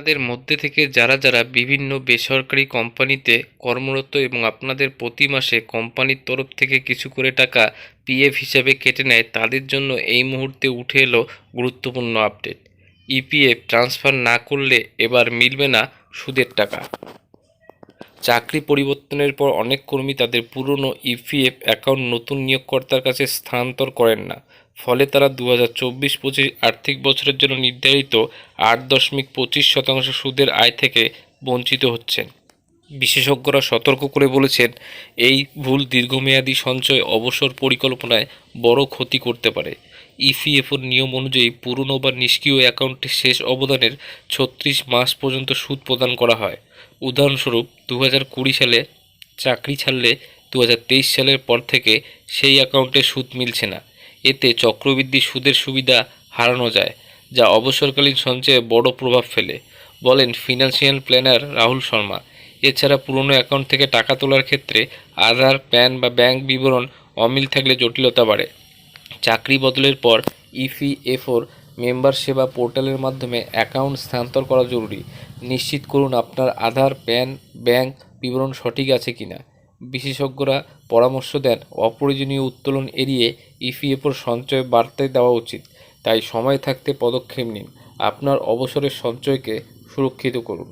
আপনাদের মধ্যে থেকে যারা বিভিন্ন বেসরকারি কোম্পানিতে কর্মরত এবং আপনাদের প্রতি মাসে কোম্পানির তরফ থেকে কিছু করে টাকা পিএফ হিসাবে কেটে নেয়, তাদের জন্য এই মুহূর্তে উঠে এলো গুরুত্বপূর্ণ আপডেট। ইপিএফ ট্রান্সফার না করলে এবার মিলবে না সুদের টাকা। চাকরি পরিবর্তনের পর অনেক কর্মী তাদের পুরনো ইপিএফ অ্যাকাউন্ট নতুন নিয়োগকর্তার কাছে স্থানান্তর করেন না। ফলে তারা 2024-25 আর্থিক বছরের জন্য নির্ধারিত 8.25% সুদের আয় থেকে বঞ্চিত হচ্ছেন। বিশেষজ্ঞরা সতর্ক করে বলেছেন, এই ভুল দীর্ঘমেয়াদী সঞ্চয় অবসর পরিকল্পনায় বড় ক্ষতি করতে পারে। ইপিএফওর নিয়ম অনুযায়ী পুরনো বা নিষ্ক্রিয় অ্যাকাউন্টে শেষ অবদানের 36 মাস পর্যন্ত সুদ প্রদান করা হয়। উদাহরণস্বরূপ 2020 সালে চাকরি ছাড়লে 2023 সালের পর থেকে সেই অ্যাকাউন্টে সুদ মিলছে না। এতে চক্রবৃদ্ধি সুদের সুবিধা হারানো যায়, যা অবসরকালীন সঞ্চয়ে বড় প্রভাব ফেলে, বলেন ফিনান্সিয়াল প্ল্যানার রাহুল শর্মা। এছাড়া পুরনো অ্যাকাউন্ট থেকে টাকা তোলার ক্ষেত্রে আধার, প্যান বা ব্যাংক বিবরণ অমিল থাকলে জটিলতা বাড়ে। চাকরি বদলের পর ইপিএফওর মেম্বার সেবা পোর্টালের মাধ্যমে অ্যাকাউন্ট স্থানান্তর করা জরুরি। নিশ্চিত করুন আপনার আধার, প্যান, ব্যাংক বিবরণ সঠিক আছে কিনা। বিশেষজ্ঞরা পরামর্শ দেন, অপ্রয়োজনীয় উত্তোলন এড়িয়ে ইপিএফওর সঞ্চয় বাড়তে দেওয়া উচিত। তাই সময় থাকতে পদক্ষেপ নিন, আপনার অবসরের সঞ্চয়কে সুরক্ষিত করুন।